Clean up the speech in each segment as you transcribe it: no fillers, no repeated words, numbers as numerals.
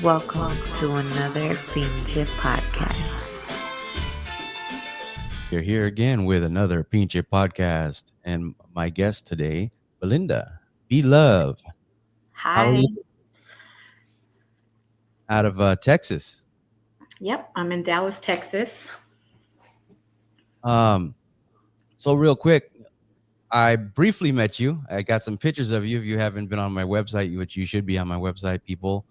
Welcome to another Pinche podcast. You're here again with another Pinche podcast, and my guest today, Belinda. Be love. How are Hi. you? Out of Texas. Yep, I'm in Dallas, Texas. Um, so real quick, I briefly met you. I got some pictures of you. If you haven't been on my website, which you should be on my website, people,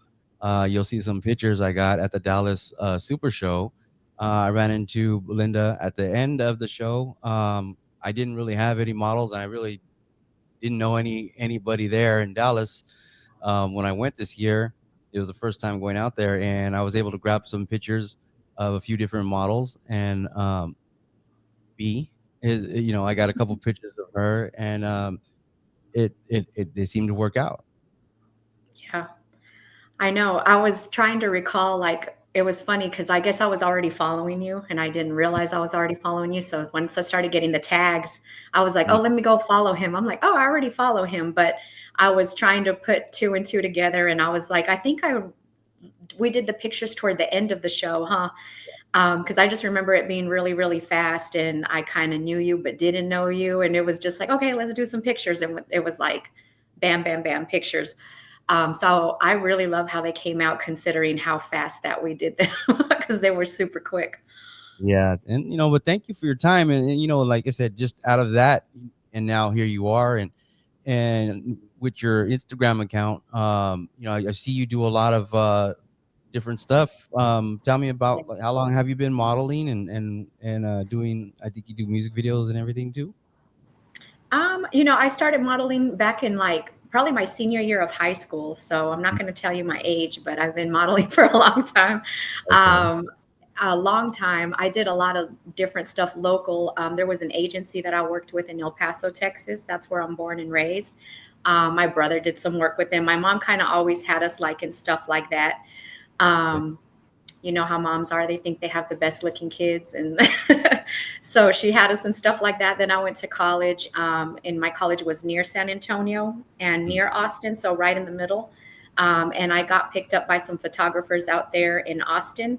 you'll see some pictures I got at the Dallas Super Show. I ran into Belinda at the end of the show. I didn't really have any models, and I really didn't know anybody there in Dallas. When I went this year, it was the first time going out there, and I was able to grab some pictures of a few different models. And B is, I got a couple pictures of her, and they seemed to work out. Yeah, I know. I was trying to recall, like, it was funny because I guess I was already following you and I didn't realize I was already following you. So once I started getting the tags, I was like, oh, Mm. let me go follow him. I'm like, oh, I already follow him. But I was trying to put two and two together. And I was like, we did the pictures toward the end of the show, huh? Because I just remember it being really, really fast, and I kind of knew you but didn't know you, and it was just like, okay, let's do some pictures, and it was like, bam, bam, bam, pictures. So I really love how they came out, considering how fast that we did them, because they were super quick. Yeah, and but thank you for your time, and like I said, just out of that, and now here you are, and with your Instagram account, I see you do a lot of different stuff. Tell me about, like, how long have you been modeling and doing? I think you do music videos and everything too. I started modeling back in like probably my senior year of high school. So I'm not going to tell you my age, but I've been modeling for a long time. Okay. Um, a long time. I did a lot of different stuff local. There was an agency that I worked with in El Paso, Texas. That's where I'm born and raised. My brother did some work with them. My mom kind of always had us like in stuff like that. Okay. Um, you know how moms are, they think they have the best looking kids, and so she had us and stuff like that. Then I went to college, and my college was near San Antonio and Mm. near Austin, so right in the middle. And I got picked up by some photographers out there in Austin.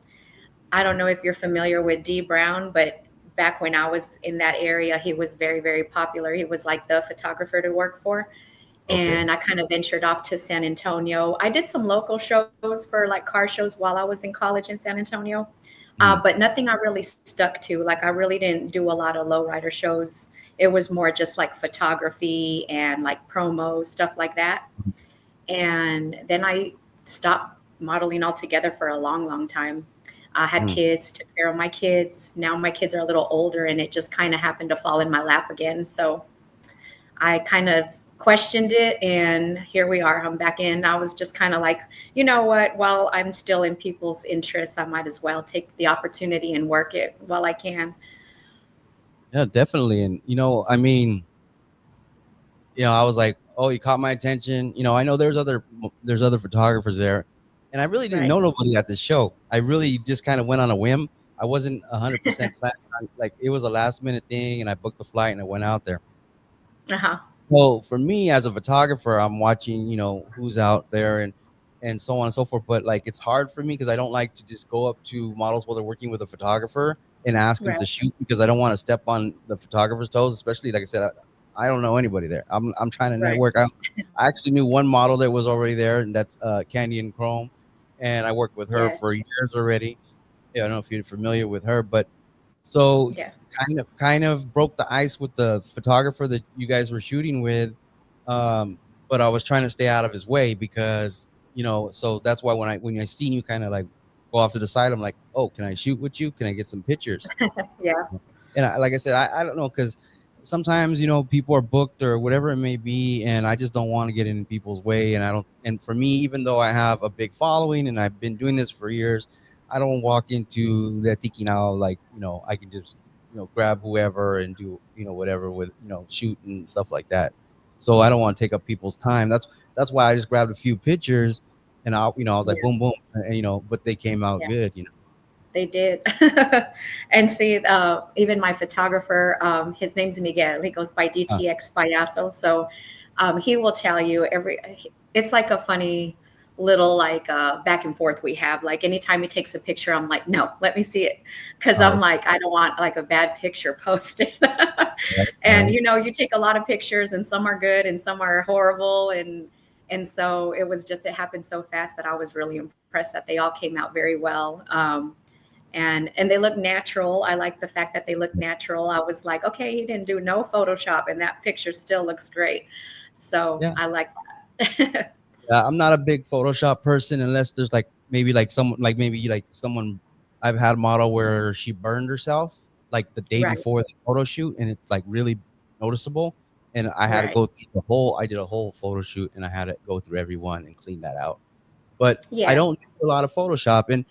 I don't know if you're familiar with D Brown, but back when I was in that area, he was very, very popular. He was like the photographer to work for. Okay. And I kind of ventured off to San Antonio. I did some local shows for like car shows while I was in college in San Antonio, Mm. but nothing I really stuck to. Like, I really didn't do a lot of lowrider shows. It was more just like photography and like promo stuff like that. And then I stopped modeling altogether for a long, long time. I had Mm. kids, took care of my kids. Now my kids are a little older, and it just kind of happened to fall in my lap again. So I kind of questioned it, and here we are. I'm back in. I was just kind of like, you know what? While I'm still in people's interests, I might as well take the opportunity and work it while I can. Yeah, definitely. And I mean, I was like, oh, you caught my attention. I know there's other photographers there, and I really didn't Right. know nobody at this show. I really just kind of went on a whim. I wasn't 100% planning on, like, it was a last minute thing, and I booked the flight and I went out there. Uh-huh. Well, for me as a photographer, I'm watching, who's out there and so on and so forth. But like, it's hard for me because I don't like to just go up to models while they're working with a photographer and ask them Right. to shoot, because I don't want to step on the photographer's toes. Especially, like I said, I don't know anybody there. I'm trying to Right. network. I actually knew one model that was already there, and that's Candy and Chrome, and I worked with her Yeah. for years already. Yeah, I don't know if you're familiar with her, but so Yeah. kind of broke the ice with the photographer that you guys were shooting with. um but I was trying to stay out of his way, because so that's why when I seen you kind of like go off to the side, I'm like, oh, can I shoot with you? Can I get some pictures? Yeah. And like I said, I don't know, because sometimes people are booked or whatever it may be, and I just don't want to get in people's way. And I don't, and for me, even though I have a big following and I've been doing this for years, I don't walk into that thinking now, like, I can just grab whoever and do whatever with shoot and stuff like that. So I don't want to take up people's time. That's why I just grabbed a few pictures, and I was like, Yeah. boom, boom, and but they came out Yeah. good. They did. And see, even my photographer, his name's Miguel. He goes by Uh, DTX Payaso. So he will tell you it's like a funny little like back and forth we have. Like anytime he takes a picture, I'm like, no, let me see it, because I'm Oh, like, I don't want like a bad picture posted. right, And right. you take a lot of pictures, and some are good and some are horrible, and so it happened so fast that I was really impressed that they all came out very well. And they look natural. I like the fact that they look natural. I was like, okay, he didn't do no Photoshop, and that picture still looks great. So Yeah. I like that. I'm not a big Photoshop person unless there's like maybe like someone like maybe like someone I've had a model where she burned herself like the day Right, before the photo shoot and it's like really noticeable. And I had to right. go through I did a whole photo shoot and I had to go through every one and clean that out. But I Yeah, don't do a lot of Photoshop and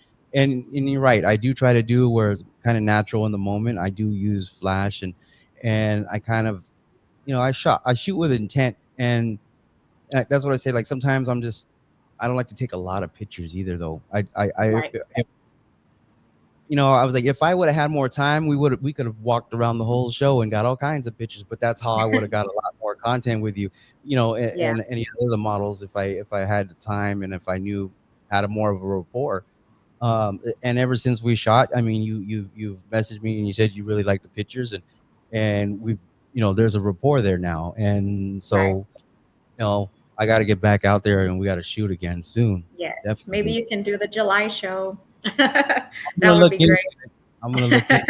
you're right. I do try to do where it's kind of natural in the moment. I do use Flash and I kind of, I shoot with intent and that's what I say. Like sometimes I don't like to take a lot of pictures either, though. right. If, I was like, if I would have had more time, we could have walked around the whole show and got all kinds of pictures. But that's how I would have got a lot more content with you, Yeah, and any other models if I had the time and if I knew had a more of a rapport. And ever since we shot, I mean, you've messaged me and you said you really like the pictures and we, there's a rapport there now, and right. so you know, I got to get back out there and we got to shoot again soon. Yes. Maybe Definitely. you can do the July show. I'm That gonna would look be into great. it. I'm gonna look in.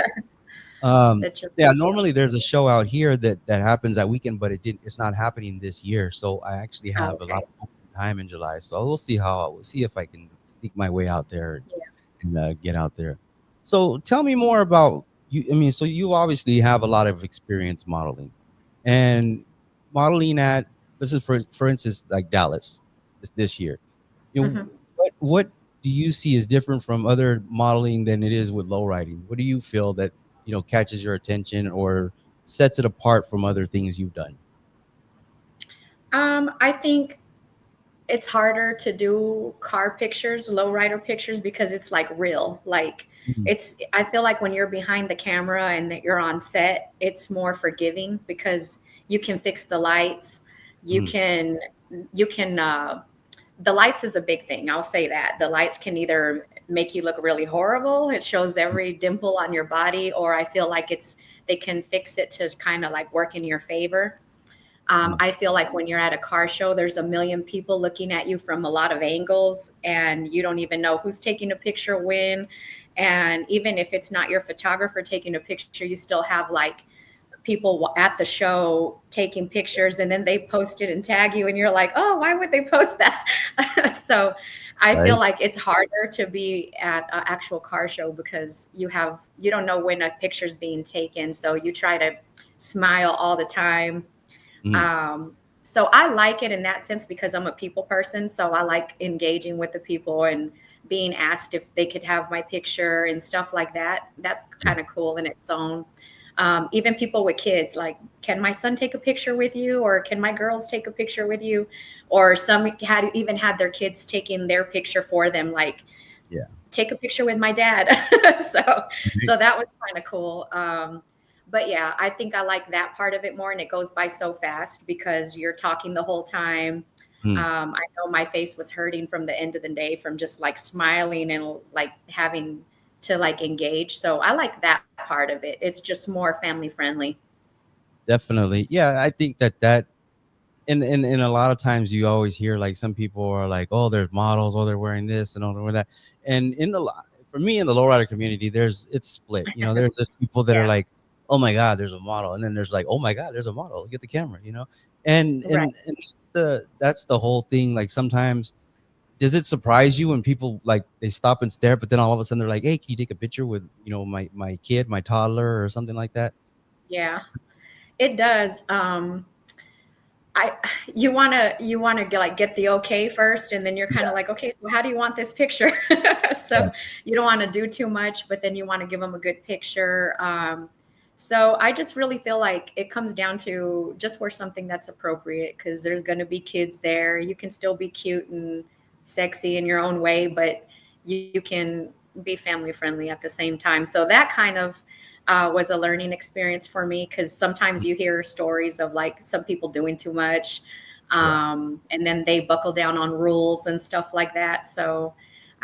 Um, The yeah, July show. normally there's a show out here that happens that weekend, but it's not happening this year. So I actually Oh, have a lot okay. of open time in July. So we'll see if I can sneak my way out there Yeah. and get out there. So tell me more about you. I mean, so you obviously have a lot of experience modeling and modeling at this is for instance like Dallas this year. Hmm. What do you see is different from other modeling than it is with low riding? What do you feel that catches your attention or sets it apart from other things you've done? I think it's harder to do car pictures, lowrider pictures, because it's like real. Like Mhm. I feel like when you're behind the camera and that you're on set, it's more forgiving because you can fix the lights. You Mhm. can, you can, the lights is a big thing. I'll say that. The lights can either make you look really horrible, it shows every dimple on your body, or I feel like they can fix it to kind of like work in your favor. Mhm. I feel like when you're at a car show, there's a million people looking at you from a lot of angles, and you don't even know who's taking a picture when. And even if it's not your photographer taking a picture, you still have like people at the show taking pictures, and then they post it and tag you, and you're like, oh, why would they post that? So I feel Right. like it's harder to be at an actual car show because you don't know when a picture's being taken, so you try to smile all the time. Mhm. So I like it in that sense because I'm a people person. So I like engaging with the people and being asked if they could have my picture and stuff like that. That's Yeah. kind of cool in its own. Even people with kids, like, can my son take a picture with you, or can my girls take a picture with you? Or some had even had their kids taking their picture for them, like, Yeah. take a picture with my dad. so Right. so that was kind of cool. But yeah, I think I like that part of it more, and it goes by so fast because you're talking the whole time. Mhm. I know my face was hurting from the end of the day from just like smiling and like having to like engage. So I like that part of it. It's just more family friendly. Definitely. Yeah, I think that and a lot of times you always hear like some people are like, oh, there's models, oh, they're wearing this and oh, they're wearing that. And for me in the lowrider community, it's split. There's just people that are Yeah, like, oh my God, there's a model, and then there's like, oh my God, there's a model. Let's get the camera. And right. and that's the whole thing. Like sometimes, does it surprise you when people like they stop and stare, but then all of a sudden they're like, hey, can you take a picture with my kid, my toddler, or something like that? Yeah, it does. I you wanna get the okay first, and then you're kind Yeah. of like, okay, so how do you want this picture? Yeah. So you don't want to do too much, but then you want to give them a good picture. So I just really feel like it comes down to just wear something that's appropriate because there's going to be kids there. You can still be cute and sexy in your own way, but you can be family friendly at the same time. So that kind of was a learning experience for me because sometimes you hear stories of like some people doing too much. And then they buckle down on rules and stuff like that. So,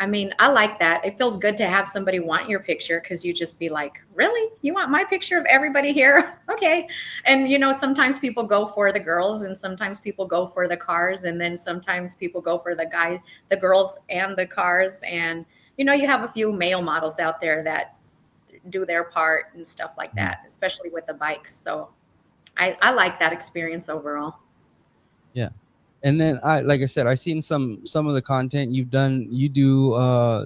I mean, I like that. It feels good to have somebody want your picture because you just be like, really? You want my picture of everybody here? Okay. And, sometimes people go for the girls and sometimes people go for the cars. And then sometimes people go for the girls and the cars. And, you have a few male models out there that do their part and stuff like that, especially with the bikes. So I like that experience overall. Yeah. And then like I said, I've seen some of the content you've done. You do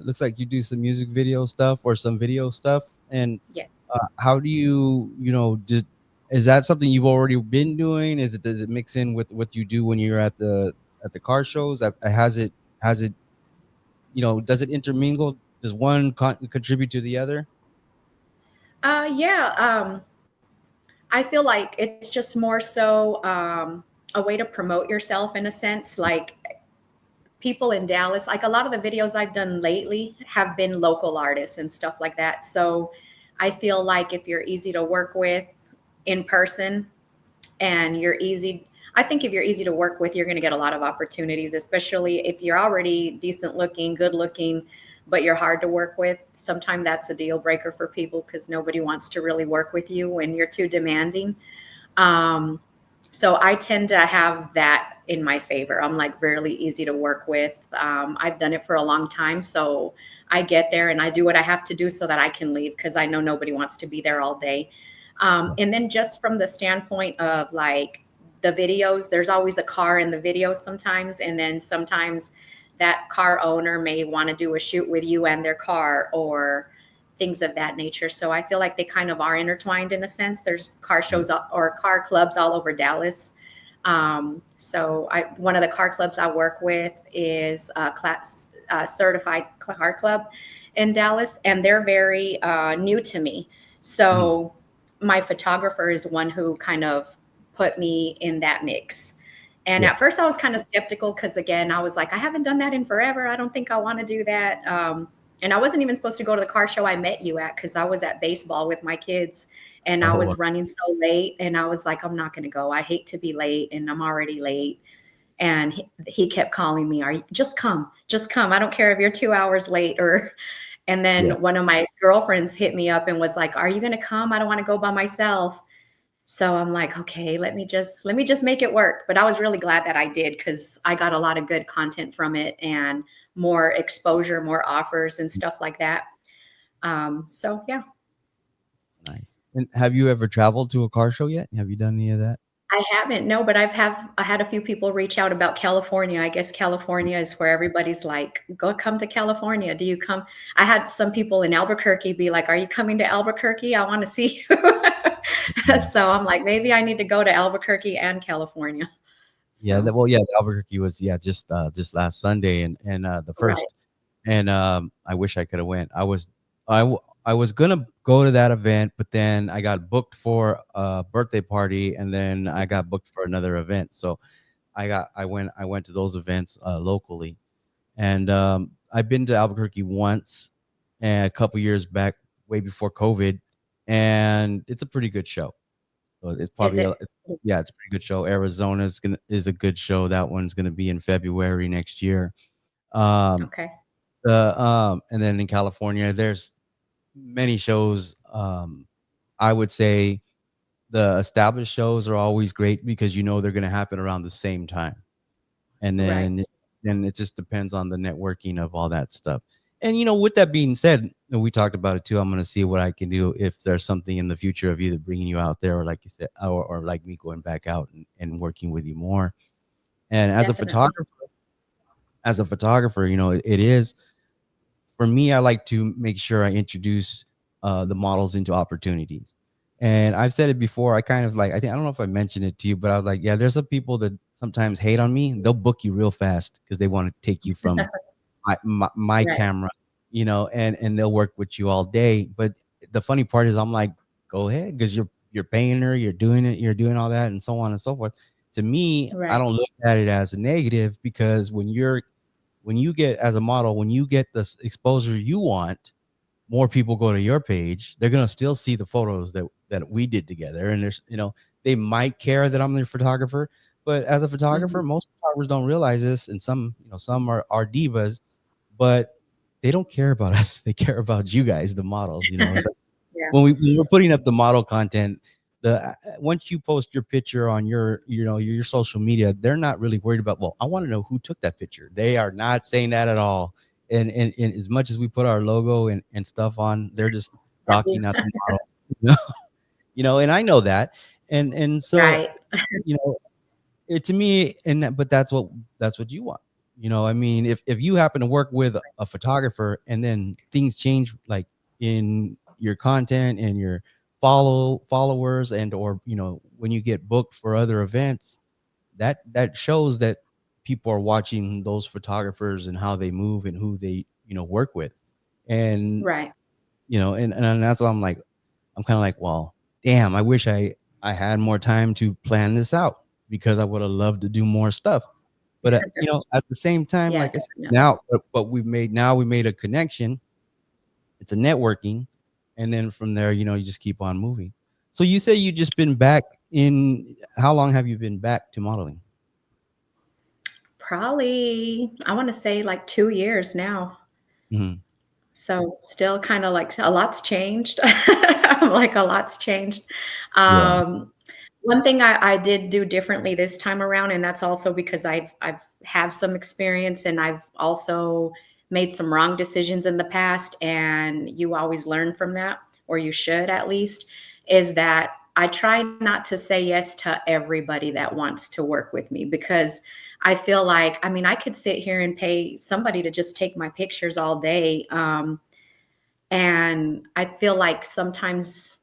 looks like you do some music video stuff or some video stuff. And Yes. how do is that something you've already been doing? Does it mix in with what you do when you're at the car shows? Has it does it intermingle? Does one contribute to the other? Yeah. I feel like it's just more so a way to promote yourself in a sense. Like people in Dallas, like a lot of the videos I've done lately have been local artists and stuff like that. So I feel like if you're easy to work with in person and I think if you're easy to work with, you're going to get a lot of opportunities, especially if you're already decent looking, good looking, but you're hard to work with. Sometimes that's a deal breaker for people because nobody wants to really work with you when you're too demanding. So I tend to have that in my favor. I'm like really easy to work with. I've done it for a long time. So I get there and I do what I have to do so that I can leave because I know nobody wants to be there all day. And then just from the standpoint of like the videos, there's always a car in the video sometimes. And then sometimes that car owner may want to do a shoot with you and their car or things of that nature. So I feel like they kind of are intertwined in a sense. There's car shows or car clubs all over Dallas. So one of the car clubs I work with is a certified car club in Dallas, and they're very new to me. So my photographer is one who kind of put me in that mix. And at first I was kind of skeptical because, again, I was like, I haven't done that in forever. I don't think I want to do that. And I wasn't even supposed to go to the car show I met you at because I was at baseball with my kids and I was running so late. And I was like, I'm not going to go. I hate to be late and I'm already late. And he kept calling me, just come. I don't care if you're 2 hours late and then one of my girlfriends hit me up and was like, are you going to come? I don't want to go by myself. So I'm like, okay, let me just make it work. But I was really glad that I did because I got a lot of good content from it and more exposure, more offers and stuff like that. So yeah. Nice. And have you ever traveled to a car show yet? Have you done any of that? I haven't, no, but I had a few people reach out about California. I guess California is where everybody's like, come to California. Do you come? I had some people in Albuquerque be like, are you coming to Albuquerque? I want to see you. So I'm like, maybe I need to go to Albuquerque and California. So. Yeah, Albuquerque was just last Sunday and the first, right. And I wish I could have went. I was gonna go to that event, but then I got booked for a birthday party, and then I got booked for another event. So I went to those events locally, and I've been to Albuquerque once, and a couple years back, way before COVID, and it's a pretty good show. So it's probably it's a pretty good show. Arizona is a good show. That one's gonna be in February next year. Okay. And then in California, there's many shows. I would say the established shows are always great because they're going to happen around the same time, and then it just depends on the networking of all that stuff. And with that being said, we talked about it too. I'm going to see what I can do if there's something in the future of either bringing you out there, or like you said, or like me going back out and working with you more. And as a photographer, it is. For me, I like to make sure I introduce the models into opportunities. And I've said it before. I kind of like, I don't know if I mentioned it to you, but I was like, yeah, there's some people that sometimes hate on me. They'll book you real fast because they want to take you from my camera, and they'll work with you all day. But the funny part is I'm like, go ahead, because you're paying her, you're doing it, you're doing all that and so on and so forth. To me, I don't look at it as a negative, because when you get, as a model, when you get the exposure you want, more people go to your page. They're going to still see the photos that we did together. And there's, they might care that I'm their photographer, But as a photographer, Mhm. most photographers don't realize this, and some are divas, but they don't care about us. They care about you guys, the models. Yeah. When we're putting up the model content, the once you post your picture on your social media, they're not really worried about, well, I want to know who took that picture. They are not saying that at all. And as much as we put our logo and stuff on, they're just stalking out the model. you know, and I know that. And so, Right. you know, to me, but that's what you want. I mean, if you happen to work with a photographer and then things change, like in your content and your followers, and or when you get booked for other events, that shows that people are watching those photographers and how they move and who they work with. And Right. and that's why I'm kind of like, well, damn, I wish I had more time to plan this out, because I would have loved to do more stuff. But at the same time, Yeah, like I said, definitely. now, but we made a connection. It's a networking, and then from there, you just keep on moving. So you say you just been back in. How long have you been back to modeling? Probably, I want to say like 2 years now. Hmm. So still kind of like a lot's changed. I'm like a lot's changed. Yeah. Um, One thing I did do differently this time around, and that's also because I've have some experience and I've also made some wrong decisions in the past, and you always learn from that, or you should at least, is that I try not to say yes to everybody that wants to work with me, because I feel like, I mean, I could sit here and pay somebody to just take my pictures all day. And I feel like sometimes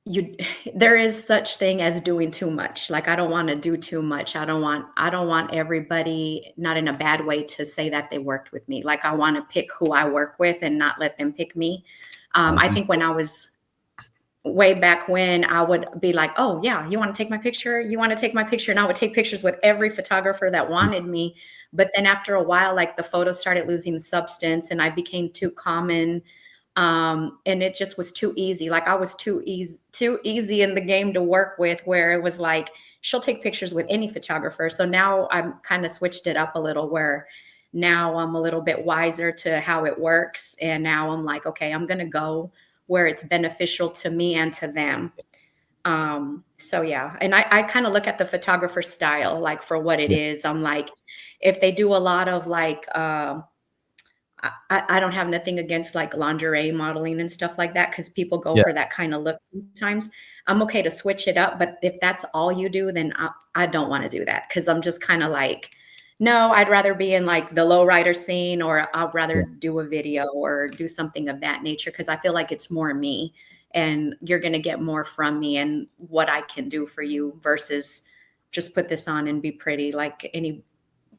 you there is such thing as doing too much. Like, I don't want to do too much. I don't want everybody, not in a bad way, to say that they worked with me. Like, I want to pick who I work with and not let them pick me. As I you think when I was way back when, I would be like, oh yeah, you want to take my picture, you want to take my picture, and I would take pictures with every photographer that said. wanted me. But then after a while, like, the photos started losing substance and I became too common. And it just was too easy. Like, I was too easy in the game to work with, where it was like, she'll take pictures with any photographer. So now I'm kind of switched it up a little, where now I'm a little bit wiser to how it works. And now I'm like, okay, I'm going to go where it's beneficial to me and to them. So yeah, and I kind of look at the photographer style, like, for what it Yeah. is. I'm like, if they do a lot of like, I don't have nothing against like lingerie modeling and stuff like that, because people go Yeah. for that kind of look sometimes. I'm okay to switch it up, but if that's all you do, then I don't want to do that, because I'm just kind of like, no, I'd rather be in like the lowrider scene, or I'd rather Yeah. do a video or do something of that nature, because I feel like it's more me and you're going to get more from me and what I can do for you, versus just put this on and be pretty. Like,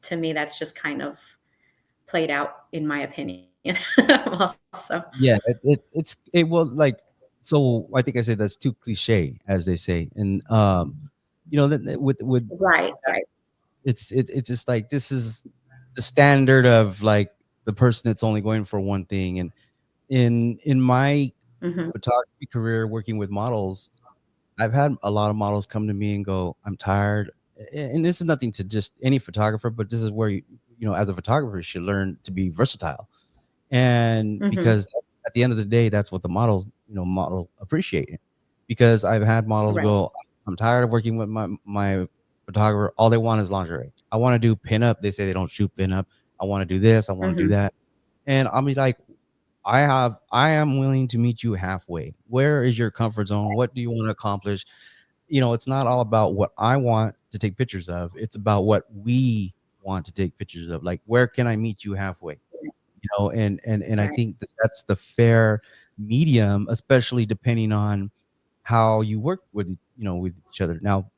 to me, that's just kind of played out, in my opinion. Also, Yeah, it will, like, so I think I said that's too cliche, as they say. And with right, right. it's just like, this is the standard of, like, the person that's only going for one thing. And in my Mhm. photography career, working with models, I've had a lot of models come to me and go, I'm tired. And this is nothing to just any photographer, but this is where as a photographer, you should learn to be versatile. And Mhm. because at the end of the day, that's what the model appreciate it. Because I've had models Right. go, I'm tired of working with my photographer. All they want is lingerie. I want to do pinup. They say they don't shoot pinup. I want to do this. I want to do Mhm. that. And I'll be like, I am willing to meet you halfway. Where is your comfort zone? What do you want to accomplish? It's not all about what I want to take pictures of. It's about what we want to take pictures of. Like, where can I meet you halfway? And I Right. think that's the fair medium, especially depending on how you work with each other. Now,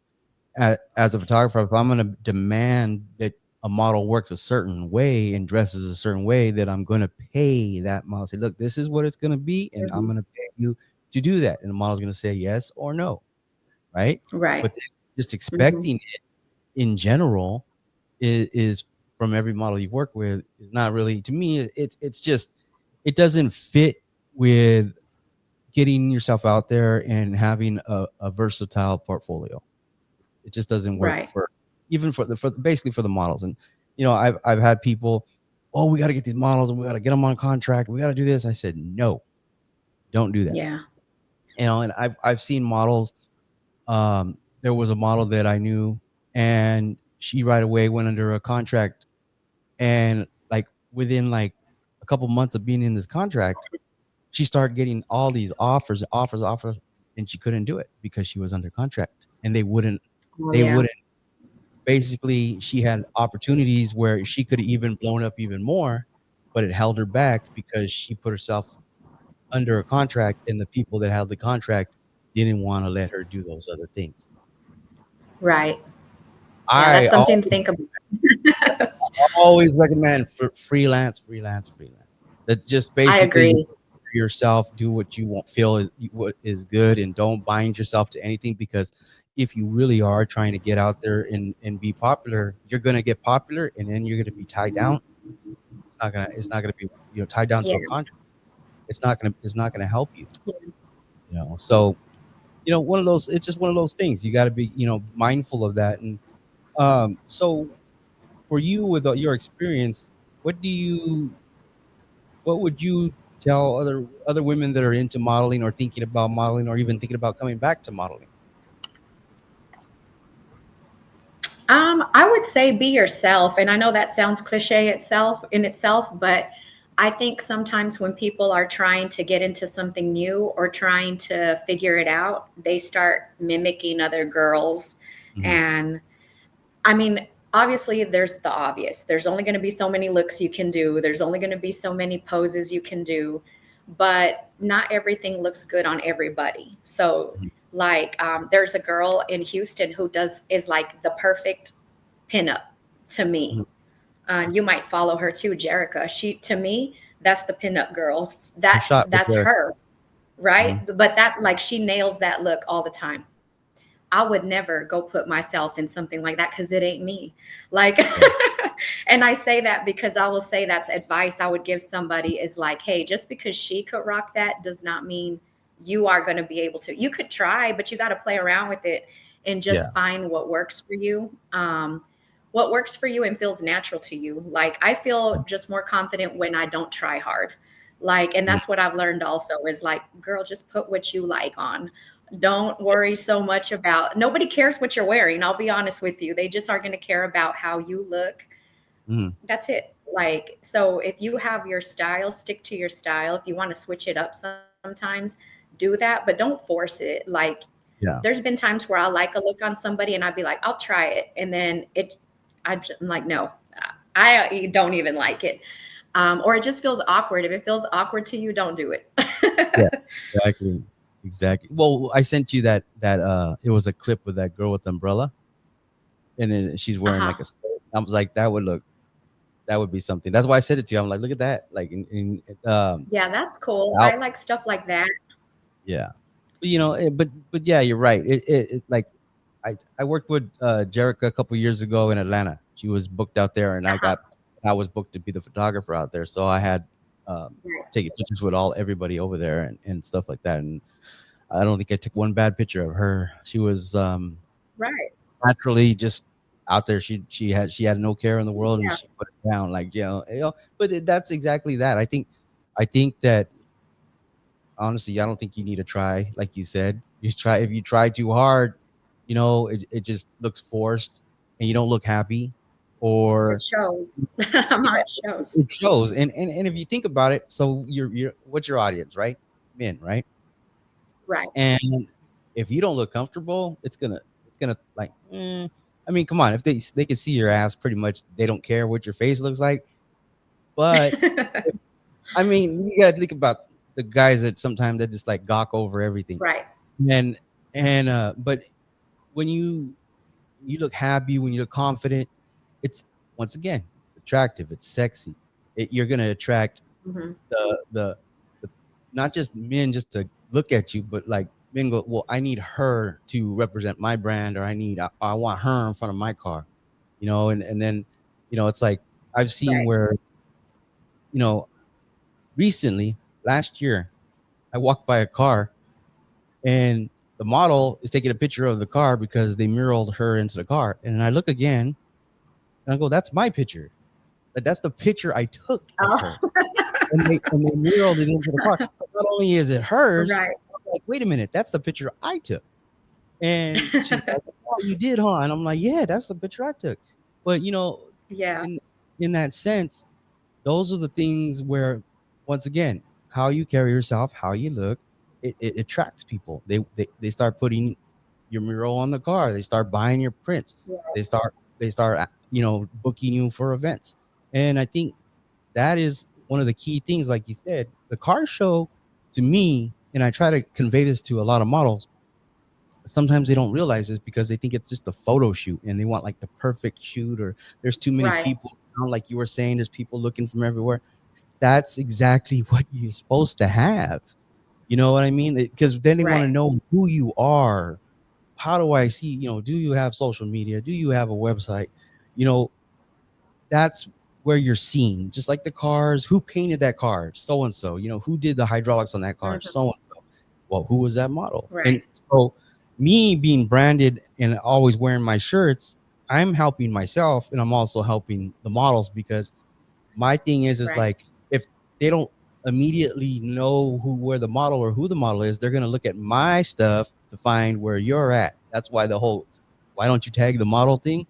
as a photographer, if I'm going to demand that a model works a certain way and dresses a certain way, that I'm going to pay that model, say, look, this is what it's going to be, and I'm Mhm. going to pay you to do that. And the model's going to say yes or no, right? Right. But then just Mhm. expecting it in general is from every model you've worked with is not really, to me, it's just, it doesn't fit with getting yourself out there and having a versatile portfolio. It just doesn't work Right. for even for basically for the models. And I've had people, oh, we got to get these models and we got to get them on contract. We got to do this. I said, no, don't do that. Yeah. And I've seen models. There was a model that I knew, and she right away went under a contract, and like within like a couple months of being in this contract, she started getting all these offers, and she couldn't do it because she was under contract, and they wouldn't. Oh, They yeah. wouldn't. Basically, she had opportunities where she could have even blown up even more, but it held her back because she put herself under a contract, and the people that held the contract didn't want to let her do those other things. Right. Yeah, I that's something to think about. always recommend for freelance. That's just I basically agree. yourself. Do what you want, feel is what is good, and don't bind yourself to anything, because if you really are trying to get out there and be popular, you're gonna get popular, and then you're gonna be tied down. It's not gonna be tied down to Yeah. a contract. It's not gonna help you. So one of those. It's just one of those things. You got to be mindful of that. And so for you, with your experience, what do you what would you tell other women that are into modeling or thinking about modeling or even thinking about coming back to modeling? I would say be yourself. And I know that sounds cliche in itself, but I think sometimes when people are trying to get into something new or trying to figure it out, they start mimicking other girls. Mhm. And I mean, obviously, there's the obvious. There's only going to be so many looks you can do, there's only going to be so many poses you can do, but not everything looks good on everybody. So, Mhm. like, there's a girl in Houston who is like the perfect pinup to me. Mhm. You might follow her too, Jerica. To me, that's the pinup girl. I shot with That's Derek. her, right? Mhm. But she nails that look all the time. I would never go put myself in something like that because it ain't me. Like, and I say that because I will say that's advice I would give somebody is like, hey, just because she could rock that does not mean you are going to be able to. You could try, but you got to play around with it and Yeah. just find what works for you. What works for you and feels natural to you. Like, I feel just more confident when I don't try hard. Like, and Mhm. that's what I've learned also is like, girl, just put what you like on. Don't worry so much about, nobody cares what you're wearing. I'll be honest with you. They just are going to care about how you look. Mhm. That's it. Like, so if you have your style, stick to your style. If you want to switch it up sometimes, do that, but don't force it. Like, Yeah. there's been times where I like a look on somebody and I'd be like, I'll try it. And then I'm like, no, I don't even like it. Or it just feels awkward. If it feels awkward to you, don't do it. Yeah. Exactly. Well, I sent you that it was a clip with that girl with the umbrella, and then she's wearing Uh-huh. like a skirt. I was like, that would be something. That's why I said it to you. I'm like, look at that. Like, Yeah, that's cool. I out. like stuff like that. Yeah. But yeah, you're right. It like I worked with Jerica a couple years ago in Atlanta. She was booked out there, and Uh-huh. I was booked to be the photographer out there. So I had Right. taking pictures with everybody over there and stuff like that. And I don't think I took one bad picture of her. She was Right. naturally just out there. She had no care in the world, and Yeah. she put it down like But that's exactly that. I think that honestly, I don't think you need to try, like you said. If you try too hard, it just looks forced, and you don't look happy, It or shows. It shows. it shows. And if you think about it, so you're what's your audience, right? Men, right? Right. And if you don't look comfortable, it's gonna like, I mean, come on, if they can see your ass, pretty much they don't care what your face looks like. But I mean, you gotta think about the guys that sometimes they just like gawk over everything. Right. And but when you look happy, when you look confident, it's once again, it's attractive, it's sexy. You're gonna attract Hmm. the not just men just to look at you, but like men go, well, I need her to represent my brand, or I want her in front of my car, and then it's like I've seen Right. where you know recently last year I walked by a car, and the model is taking a picture of the car because they muraled her into the car. And I look again and I go, that's my picture. That's the picture I took of Oh, her. And they muraled it into the car. So not only is it hers, right. I'm like, wait a minute, that's the picture I took. And she's like, oh, you did, huh? And I'm like, yeah, that's the picture I took. But Yeah. in in that sense, those are the things where, once again, how you carry yourself, how you look, it attracts people. They start putting your mural on the car. They start buying your prints. Yeah. They start booking you for events. And I think that is one of the key things. Like you said, the car show, to me, and I try to convey this to a lot of models, sometimes they don't realize this because they think it's just a photo shoot and they want like the perfect shoot, or there's too many Right. people around, like you were saying, there's people looking from everywhere. That's exactly what you're supposed to have. You know what I mean? Because then they want to Right. know who you are. How do I see, do you have social media? Do you have a website? You know, that's where you're seen. Just like the cars, who painted that car? So and so. Who did the hydraulics on that car? Mhm. So and so. Well, who was that model? And Right. so, me being branded and always wearing my shirts, I'm helping myself and I'm also helping the models, because my thing is Right. like, if they don't immediately know where the model or who the model is, they're gonna look at my stuff to find where you're at. That's why the whole "why don't you tag the model" thing.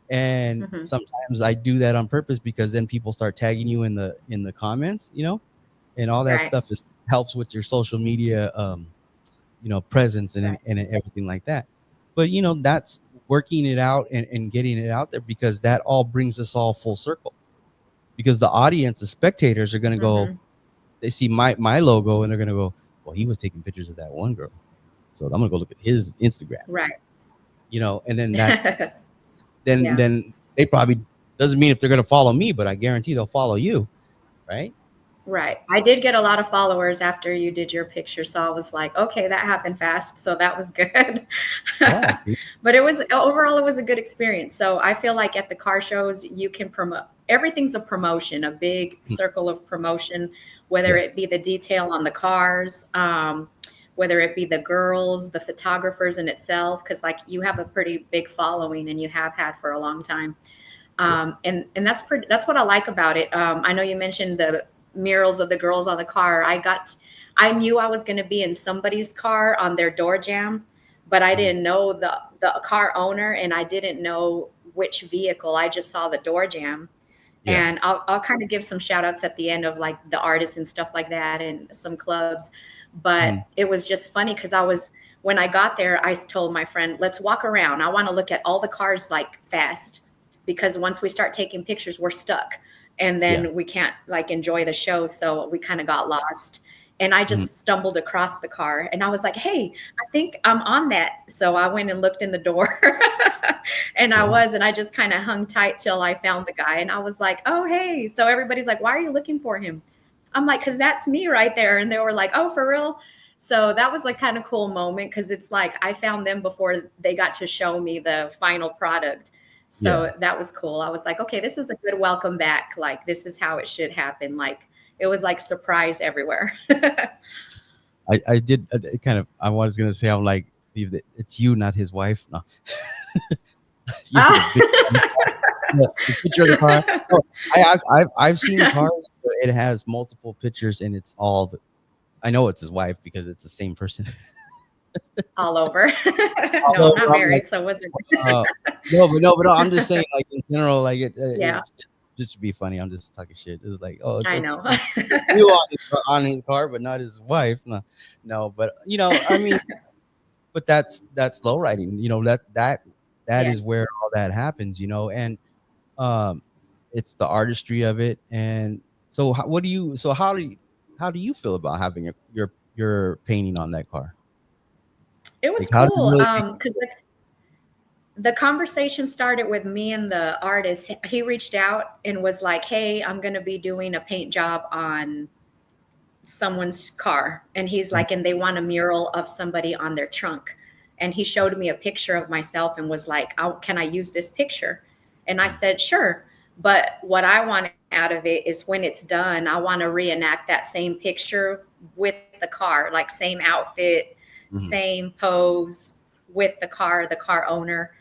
And Mhm. sometimes I do that on purpose, because then people start tagging you in the comments, and all that Right. stuff helps with your social media presence and Right. and everything like that. But that's working it out and getting it out there, because that all brings us all full circle. Because the audience, the spectators, are going to go, Mhm. they see my logo and they're going to go, well, he was taking pictures of that one girl, so I'm going to go look at his Instagram. Right. And then that then Yeah. then they probably, doesn't mean if they're going to follow me, but I guarantee they'll follow you, right? Right. I did get a lot of followers after you did your picture, so I was like, okay, that happened fast, so that was good. Yeah, see? But it was overall, it was a good experience. So I feel like at the car shows, you can promote everything's a promotion, a big circle of promotion, whether it Yes. be the detail on the cars, whether it be the girls, the photographers in itself, because like you have a pretty big following and you have had for a long time. Yeah. And that's what I like about it. I know you mentioned the murals of the girls on the car. I knew I was going to be in somebody's car on their door jamb, but I Mhm. didn't know the car owner and I didn't know which vehicle. I just saw the door jamb. Yeah. And I'll kind of give some shout outs at the end of like the artists and stuff like that and some clubs. But Mhm. it was just funny because when I got there, I told my friend, let's walk around. I want to look at all the cars like fast, because once we start taking pictures, we're stuck and Yeah. then we can't like enjoy the show. So we kind of got lost. And I Mhm. just stumbled across the car and I was like, hey, I think I'm on that. So I went and looked in the door and Yeah. I just kind of hung tight till I found the guy. And I was like, oh, hey. So everybody's like, why are you looking for him? I'm like, because that's me right there. And they were like, oh, for real? So that was like kind of cool moment because it's like I found them before they got to show me the final product. Yeah. So that was cool. I was like, okay, this is a good welcome back. Like, this is how it should happen. Like, it was like surprise everywhere. I did kind of, I was gonna say, I'm like, it's you, not his wife. No. The big, the picture of the car. No, I've seen cars where it has multiple pictures and it's all I know it's his wife because it's the same person. All over. No, I'm Although not I'm like, married, so it wasn't. uh, no, I'm just saying, like, in general, like, Yeah, it's just to be funny. I'm just talking shit. It's like, oh, I it's know. you on his car, but not his wife. No, no, but I mean, but that's low riding. That Yeah. is where all that happens. And um, it's the artistry of it. And so, how do you feel about having your painting on that car? It was Like, how does it cool. really make Because the conversation started with me and the artist. He reached out and was like, hey, I'm going to be doing a paint job on someone's car. And he's you? like, and they want a mural of somebody on their trunk. And he showed me a picture of myself and was like, oh, can I use this picture? And I said, sure. But what I want out of it is when it's done, I want to reenact that same picture with the car, like same outfit, Mhm. same pose with the car owner.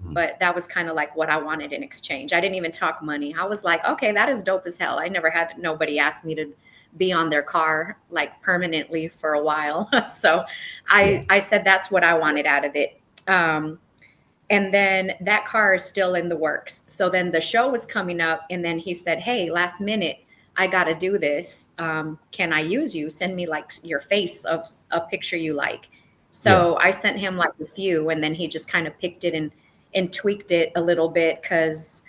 Mhm. But that was kind of like what I wanted in exchange. I didn't even talk money. I was like, okay, that is dope as hell. I never had nobody ask me to be on their car like permanently for a while. So Yeah. I said that's what I wanted out of it. And then that car is still in the works. So then the show was coming up, and then he said, hey, last minute, I got to do this. Can I use you? Send me like your face of a picture you like. Yeah. So I sent him like a few, and then he just kind of picked it and tweaked it a little bit because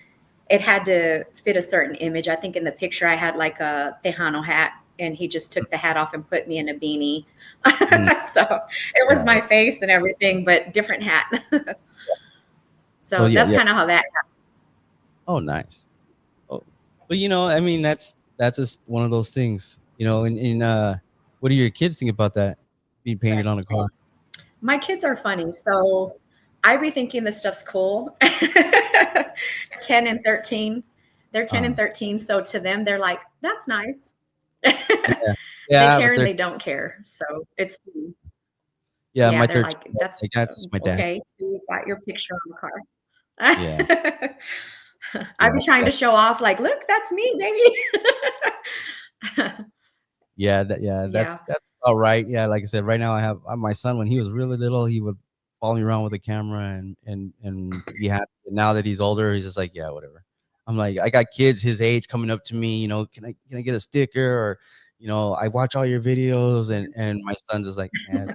it had to fit a certain image. I think in the picture I had like a Tejano hat, and he just took the hat off and put me in a beanie. Mhm. So it was Yeah. my face and everything, but different hat. Oh So yeah, that's yeah. kind of how that. Oh, nice. Oh, but I mean, that's just one of those things. What do your kids think about that being painted on a car? My kids are funny, so I be thinking this stuff's cool. 10 and 13. They're 10 and Uh, 13, so to them they're like, "That's nice." yeah, They yeah, but care and they're they don't care. So it's yeah, yeah, my they're 13, like, like "That's that's my dad. okay. So you got your picture on the Yeah, car." I yeah, be trying to show off like, "Look, that's me, baby." yeah. Yeah. That's all right. Yeah, like I said, right now I have my son. When he was really little, he would follow me around with a camera and be happy. And now that he's older, he's just like, yeah, whatever. I'm like, I got kids his age coming up to me. Can I get a sticker? Or, I watch all your videos, and my son's just like, yeah,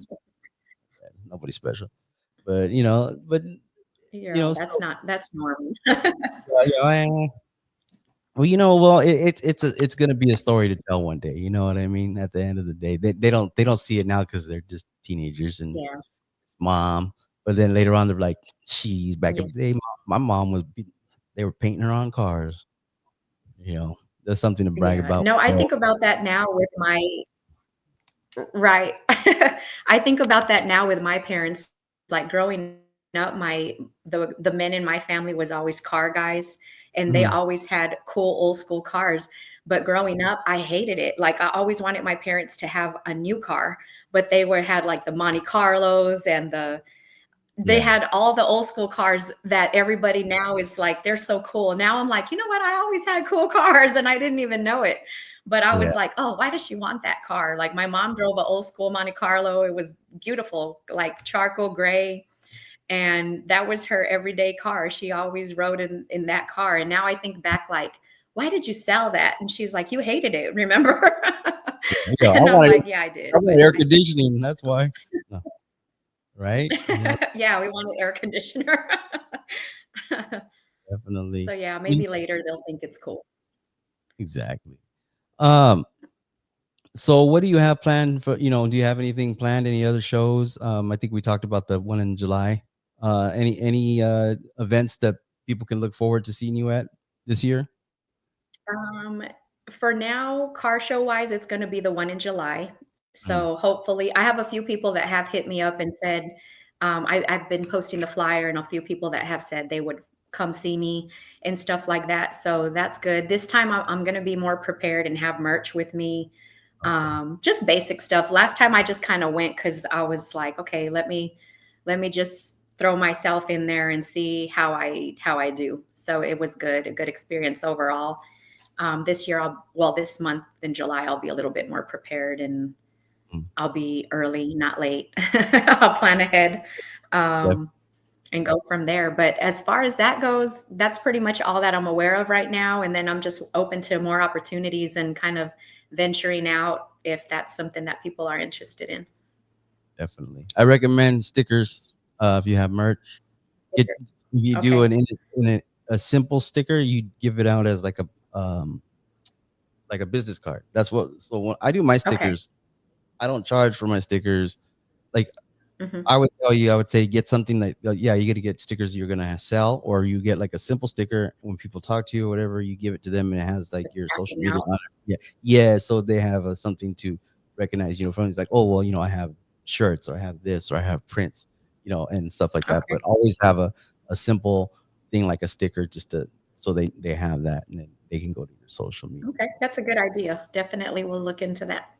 nobody special. But That's so not that's normal. well, it's gonna be a story to tell one day. You know what I mean? At the end of the day, they don't see it now because they're just teenagers and Yeah. it's mom. But then later on, they're like, "Geez, back Yeah. in the day, my mom they were painting her on cars." That's something to brag Yeah. about. No, I think about that now with my right. I think about that now with my parents. Like growing up, the men in my family was always car guys, and they Mhm. always had cool old school cars. But growing up, I hated it. Like I always wanted my parents to have a new car, but they were had like the Monte Carlos and they Yeah, had all the old school cars that everybody now is like, they're so cool. Now I'm like, you know what? I always had cool cars and I didn't even know it. But I yeah, was like, oh, why does she want that car? Like my mom drove an old school Monte Carlo. It was beautiful, like charcoal gray. And that was her everyday car. She always rode in that car. And now I think back like, why did you sell that? And she's like, you hated it, remember? yeah. And I'm like, yeah, I did. I But wanted air conditioning. That's why. No, right? yeah, we wanted air conditioner. Definitely. So yeah, You- maybe later they'll think it's cool. Exactly. Um, So what do you have planned for, do you have anything planned, any other shows? I think we talked about the one in July. Any events that people can look forward to seeing you at this year? Um, for now, car show wise, it's going to be the one in July. Mm, So hopefully, I have a few people that have hit me up and said, I've been posting the flyer, and a few people that have said they would come see me and stuff like that. So that's good. This time, I'm going to be more prepared and have merch with me. okay. Just basic stuff. Last time I just kind of went because I was like, okay, let me just throw myself in there and see how I do. So it was good, a good experience overall. This year, this month in July, I'll be a little bit more prepared and Mm, I'll be early, not late. I'll plan ahead def- um, and go from there. But as far as that goes, that's pretty much all that I'm aware of right now. And then I'm just open to more opportunities and kind of venturing out if that's something that people are interested in. Definitely. I recommend stickers. If you have merch, get Sticker. if you do Okay. a simple sticker, you give it out as like a business card. That's what. So when I do my Okay. stickers, I don't charge for my stickers. Like Hmm. I would say get something that, yeah, you got to get stickers you're gonna sell, or you get like a simple sticker. When people talk to you or whatever, you give it to them and it has like Just your social passing media out. on it. Yeah. So they have something to recognize. From it's like, oh well, I have shirts, or I have this, or I have prints, and stuff like that. Okay. But always have a simple thing like a sticker, just to so they have that, and then they can go to your social media. Okay. That's a good idea. Definitely will look into that.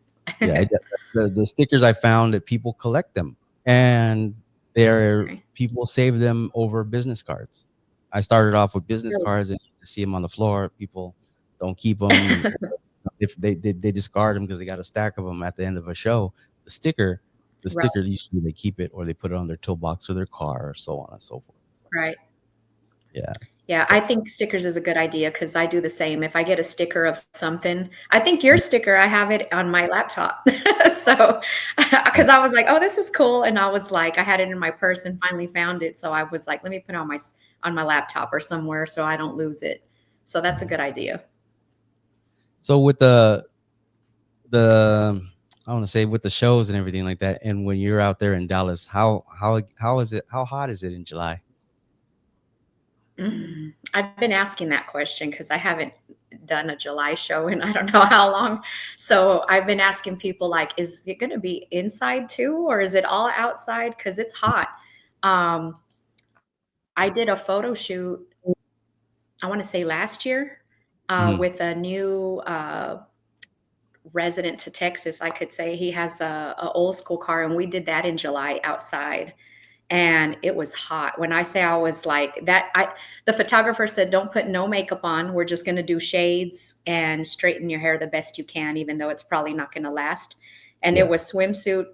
Yeah, the stickers I found that people collect them. and Okay. people save them over business cards. I started off with business Really? cards, and you see them on the floor. People don't keep them. If they discard them because they got a stack of them at the end of a show. The sticker, the Right. sticker usually they keep it or they put it on their toolbox or their car or so on and so forth. So, Right. yeah. Yeah, I think stickers is a good idea because I do the same. If I get a sticker of something, I think your sticker, I have it on my laptop. So, because I was like, oh, this is cool. And I was like, I had it in my purse and finally found it. So I was like, let me put it on my laptop or somewhere so I don't lose it. So that's a good idea. So with I want to say with the shows and everything like that, and when you're out there in Dallas, how is it? How hot is it in July? I've been asking that question because I haven't done a July show in I don't know how long. So I've been asking people like, is it going to be inside too, or is it all outside? Because it's hot. Um, I did a photo shoot, I want to say last year, Mhm. with a new resident to Texas. I could say he has a old school car, and we did that in July outside. And it was hot. When I say I was like that, the photographer said, don't put no makeup on. We're just going to do shades and straighten your hair the best you can, even though it's probably not going to last. And Yeah. it was swimsuit.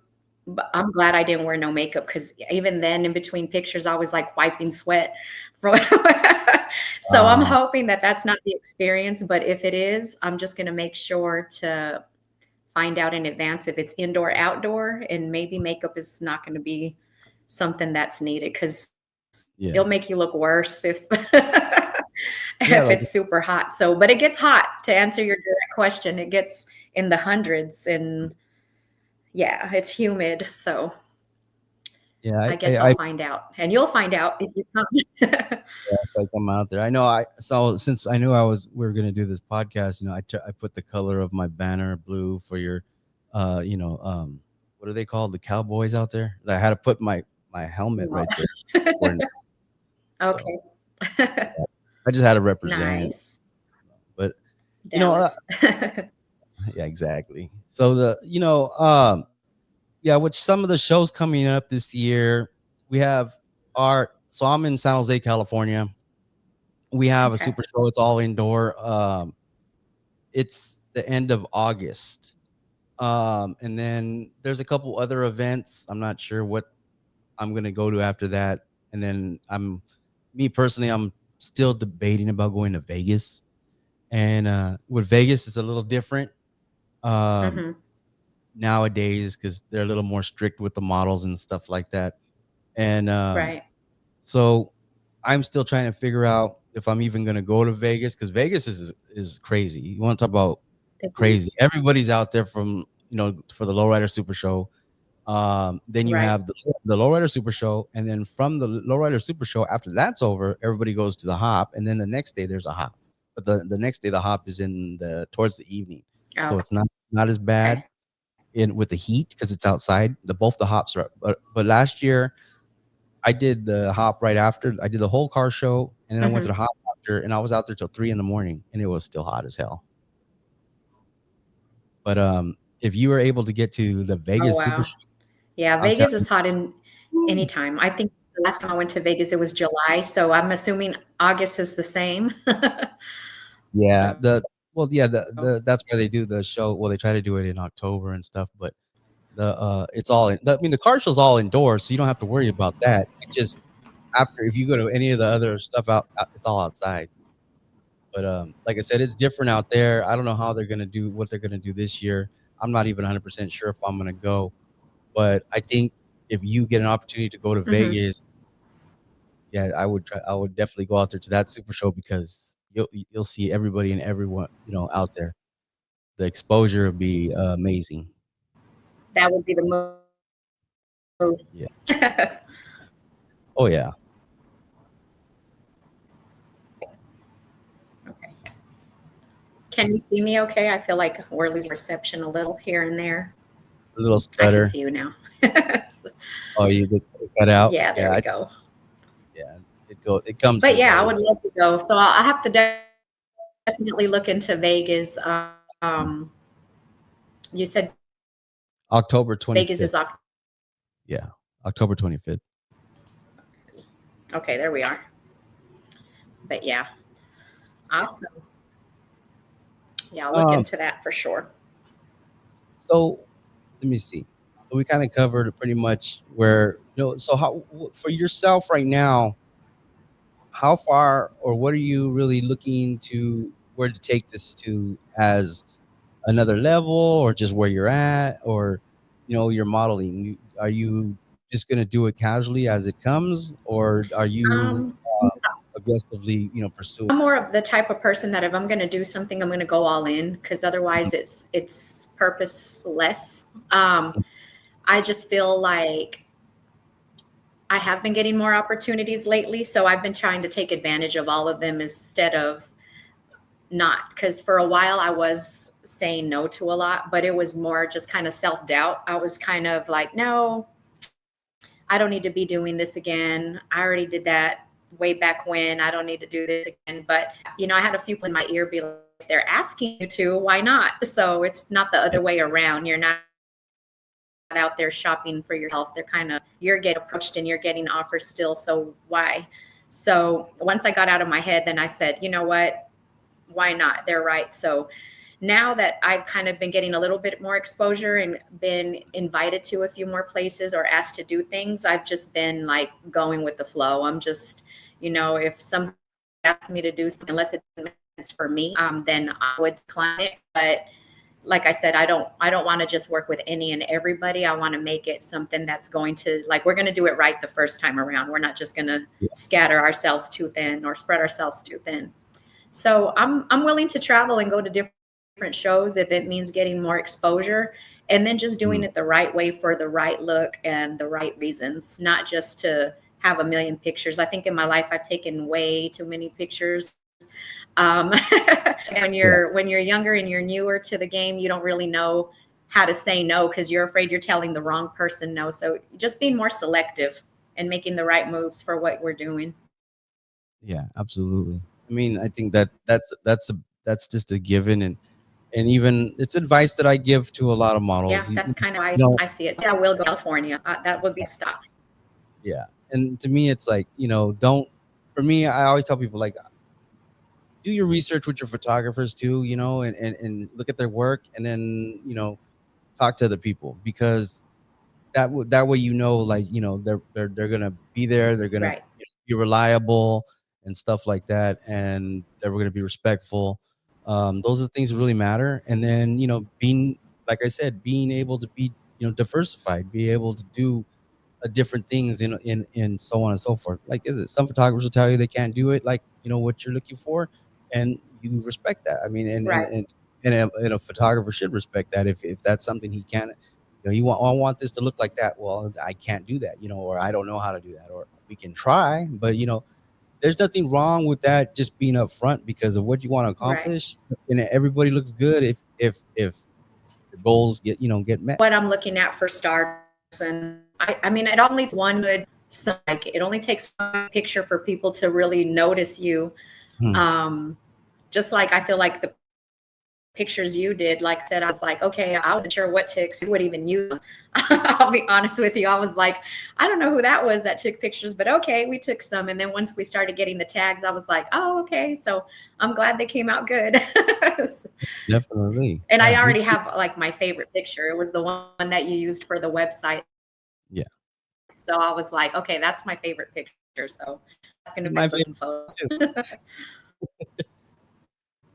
But I'm glad I didn't wear no makeup because even then, in between pictures, I was like wiping sweat. So I'm hoping that that's not the experience. But if it is, I'm just going to make sure to find out in advance if it's indoor, outdoor, and maybe makeup is not going to be something that's needed because Yeah. it'll make you look worse if Yeah, if like it's super hot. So, but it gets hot. To answer your direct question, it gets in the hundreds, and yeah, it's humid. So yeah, I guess I'll find out, and you'll find out if you come. if I come out there. I know since I knew we were gonna do this podcast, I put the color of my banner blue for your what are they called? The Cowboys out there. I had to put my helmet right there. So Okay. I just had to represent. Nice. But Dallas. yeah, exactly. So with some of the shows coming up this year, we have so I'm in San Jose, California. We have a Okay. super show. It's all indoor. It's the end of August. And then there's a couple other events. I'm not sure what I'm gonna go to after that. And then me personally, I'm still debating about going to Vegas. And with Vegas, it's a little different nowadays because they're a little more strict with the models and stuff like that. And Right. so I'm still trying to figure out if I'm even gonna go to Vegas because Vegas is crazy. You want to talk about crazy? Everybody's out there from for the Lowrider Super Show. Then you Right. have the Lowrider Super Show, and then from the Lowrider Super Show, after that's over, everybody goes to the hop, and then the next day there's a hop. But the next day the hop is towards the evening, so it's not as bad with the heat because it's outside. Both the hops are up. But last year I did the hop right after. I did the whole car show, and then I went to the hop after, and I was out there till 3 a.m, and it was still hot as hell. But if you were able to get to the Oh, Vegas Super wow. Show, Yeah, I'm Vegas telling is hot in you, anytime. I think the last time I went to Vegas, it was July, so I'm assuming August is the same. yeah, So, that's why they do the show. Well, they try to do it in October and stuff, but it's all the car show's all indoors, so you don't have to worry about that. It just after if you go to any of the other stuff it's all outside. But like I said, it's different out there. I don't know how they're gonna do what they're gonna do this year. I'm not even 100% sure if I'm gonna go, but I think if you get an opportunity to go to Vegas, yeah, I would definitely go out there to that super show because you'll see everybody and everyone out there. The exposure would be amazing. that would be the move. Yeah. Oh yeah. Okay. Can you see me okay? I feel like we're losing reception a little here and there. A little I can stutter. see you now. Oh, you get cut out. Yeah, there we go. Yeah, it comes But and yeah, I goes. would love to go. So I have to definitely look into Vegas. You said October Vegas 25th. is October. Yeah, October 25th. Okay, there we are. But yeah, awesome. Yeah, I'll look Um, into that for sure. so let me see. So we kind of covered pretty much where, so how, for yourself right now, how far or what are you really looking to, where to take this to, as another level, or just where you're at, or your modeling? Are you just going to do it casually as it comes, or are you Um, aggressively pursuing? I'm more of the type of person that if I'm going to do something, I'm going to go all in because otherwise it's purposeless. I just feel like I have been getting more opportunities lately, so I've been trying to take advantage of all of them instead of not. Because for a while I was saying no to a lot, but it was more just kind of self doubt. I was kind of like, no, I don't need to be doing this again. I already did that way back when. I don't need to do this again. But, I had a few people in my ear be like, if they're asking you to, why not? So it's not the other way around. You're not out there shopping for your health. They're kind of, you're getting approached and you're getting offers still. So why? So once I got out of my head, then I said, you know what? Why not? They're right. So now that I've kind of been getting a little bit more exposure and been invited to a few more places or asked to do things, I've just been like going with the flow. I'm just, if somebody asks me to do something, unless it's for me, then I would decline it. But like I said, I don't want to just work with any and everybody. I want to make it something that's going to, like, we're going to do it right the first time around. We're not just going to scatter ourselves too thin or spread ourselves too thin. So I'm willing to travel and go to different shows if it means getting more exposure, and then just doing it the right way for the right look and the right reasons, not just to have a million pictures. I think in my life I've taken way too many pictures. Um, when you're younger and you're newer to the game, you don't really know how to say no because you're afraid you're telling the wrong person no. So just being more selective and making the right moves for what we're doing. Yeah, absolutely. I mean, I think that's just a given, and even it's advice that I give to a lot of Yeah, models. that's kind of You know, I see it. Yeah, I will go to California. That would be a stop. yeah, and to me, it's like, don't. For me, I always tell people, like, do your research with your photographers too, and look at their work, and then talk to other people, because that way, like, they're gonna be there, they're gonna Right. be reliable and stuff like that, and they're gonna be respectful. Those are the things that really matter. And then, being, like I said, being able to be diversified, be able to do different things in so on and so forth. Like, is it some photographers will tell you they can't do it, like, what you're looking for, and you respect that. I mean, Right. and a photographer should respect that if that's something he can't. You want, oh, I want this to look like that. Well, I can't do that, or I don't know how to do that, or we can try, but there's nothing wrong with that. Just being upfront because of what you want to Right. accomplish, and everybody looks good if the goals get met. What I'm looking at for stars, and I mean, it only takes one good, like, it only takes one picture for people to really notice you. Hmm. Just like I feel like the pictures you did, like I said, I was like, okay, I wasn't sure what to would even use them. I'll be honest with you. I was like, I don't know who that was that took pictures, but okay, we took some. And then once we started getting the tags, I was like, oh, okay. So I'm glad they came out good. Definitely. And I Yeah. already have like my favorite picture. It was the one that you used for the website. Yeah. So I was like, okay, that's my favorite picture. So that's going to be My a favorite looking photo. too.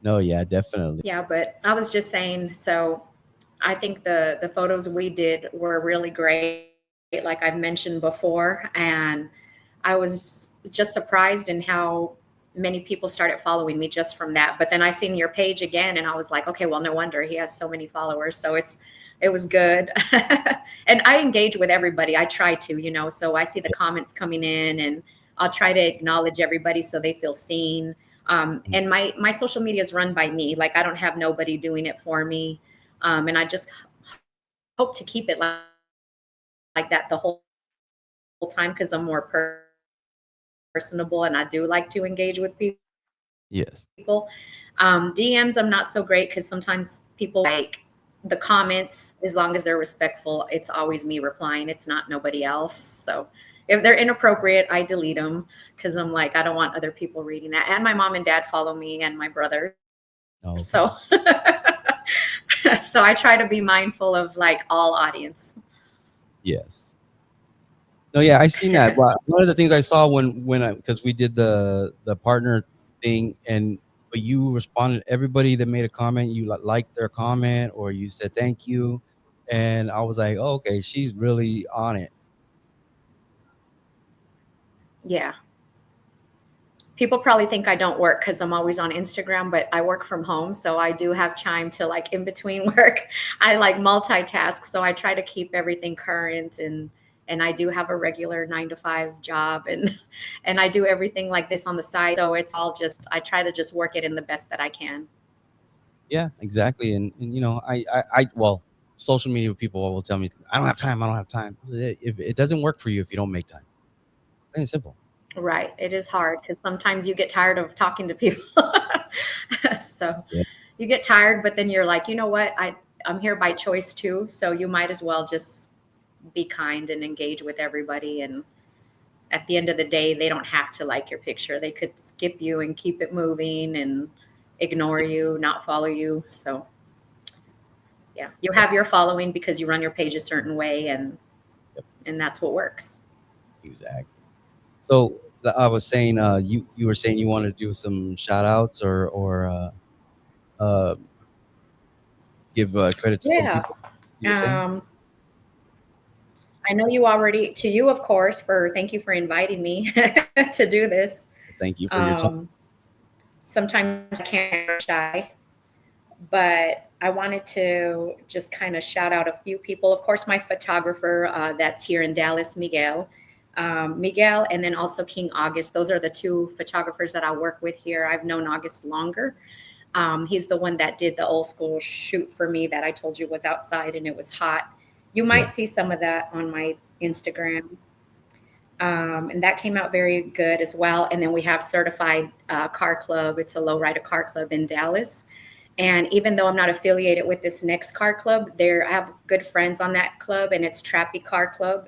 No, yeah, definitely. Yeah, but I was just saying, so I think the photos we did were really great, like I've mentioned before, and I was just surprised in how many people started following me just from that. But then I seen your page again, and I was like, okay, well, no wonder he has so many followers. So it was good, and I engage with everybody. I try to, so I see the comments coming in, and I'll try to acknowledge everybody so they feel seen. And my social media is run by me. Like, I don't have nobody doing it for me. And I just hope to keep it like that the whole time because I'm more personable and I do like to engage with Yes. people. DMs, I'm not so great because sometimes people like the comments, as long as they're respectful, it's always me replying. It's not nobody else. So if they're inappropriate, I delete them because I'm like, I don't want other people reading that. And my mom and dad follow me and my brother. Okay. So so I try to be mindful of like all audience. Yes. No, yeah, I seen that. Well, one of the things I saw because we did the partner thing, but you responded everybody that made a comment, you liked their comment or you said thank you, and I was like, oh, okay, she's really on it. Yeah. People probably think I don't work because I'm always on Instagram, but I work from home. So I do have time to like in between work. I like multitask. So I try to keep everything current and I do have a regular 9 to 5 job and I do everything like this on the side. So it's all just, I try to just work it in the best that I can. Yeah, exactly. And you know, well, social media people will tell me, I don't have time. If it doesn't work for you if you don't make time. Plain and simple. Right. It is hard because sometimes you get tired of talking to people. So Yeah. you get tired, but then you're like, you know what? I'm here by choice too. So you might as well just be kind and engage with everybody. And at the end of the day, they don't have to like your picture. They could skip you and keep it moving and ignore you, not follow you. So yeah, you have your following because you run your page a certain way and that's what works. Exactly. So I was saying, you were saying you wanted to do some shout outs or give credit to some people. You were saying? I know you already, to you, of course, thank you for inviting me to do this. Thank you for your time. Sometimes I can't be shy, but I wanted to just kind of shout out a few people. Of course, my photographer that's here in Dallas, Miguel, and then also King August. Those are the 2 photographers that I work with here. I've known August longer. He's the one that did the old school shoot for me that I told you was outside and it was hot. You might see some of that on my Instagram. And that came out very good as well. And then we have Certified Car Club. It's a lowrider car club in Dallas. And even though I'm not affiliated with this next car club, I have good friends on that club, and it's Trappy Car Club.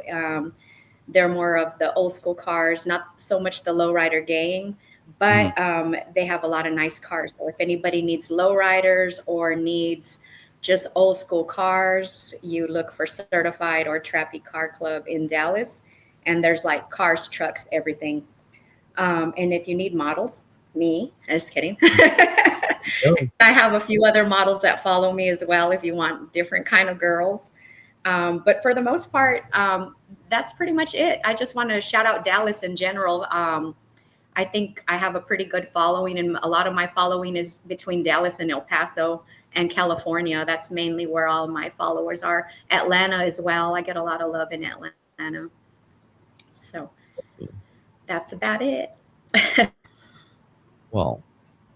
They're more of the old school cars, not so much the lowrider gang, but they have a lot of nice cars. So if anybody needs lowriders or needs just old school cars, you look for Certified or Trappy Car Club in Dallas. And there's like cars, trucks, everything. And if you need models, me, just kidding. I have a few other models that follow me as well if you want different kind of girls. But for the most part, that's pretty much it. I just want to shout out Dallas in general. I think I have a pretty good following, and a lot of my following is between Dallas and El Paso and California. That's mainly where all my followers are. Atlanta as well. I get a lot of love in Atlanta. So that's about it. Well,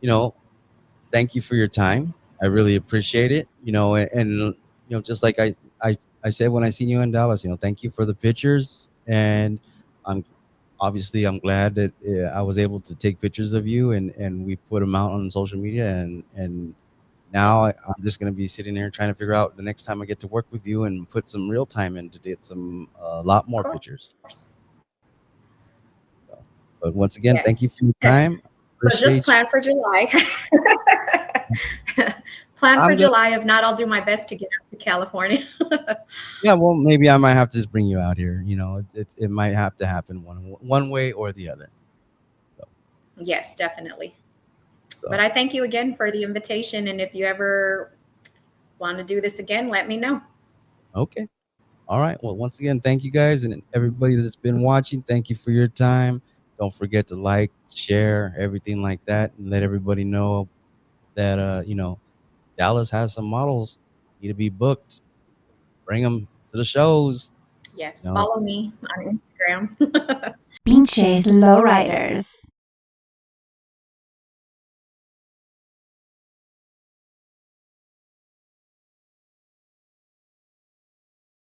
you know, thank you for your time. I really appreciate it. You know, and you know, just like I said when I seen you in Dallas, you know, thank you for the pictures, and I'm glad that I was able to take pictures of you and we put them out on social media, and now I'm just going to be sitting there trying to figure out the next time I get to work with you and put some real time in to get a lot more pictures. But once again, thank you for your time. So just plan for July. July. If not, I'll do my best to get out to California. Yeah, well, maybe I might have to just bring you out here. You know, it might have to happen one way or the other. So. Yes, definitely. So. But I thank you again for the invitation. And if you ever want to do this again, let me know. Okay. All right. Well, once again, thank you guys and everybody that's been watching. Thank you for your time. Don't forget to like, share, everything like that, and let everybody know that you know, Dallas has some models need to be booked. Bring them to the shows. Yes, follow me on Instagram. Pinches Lowriders.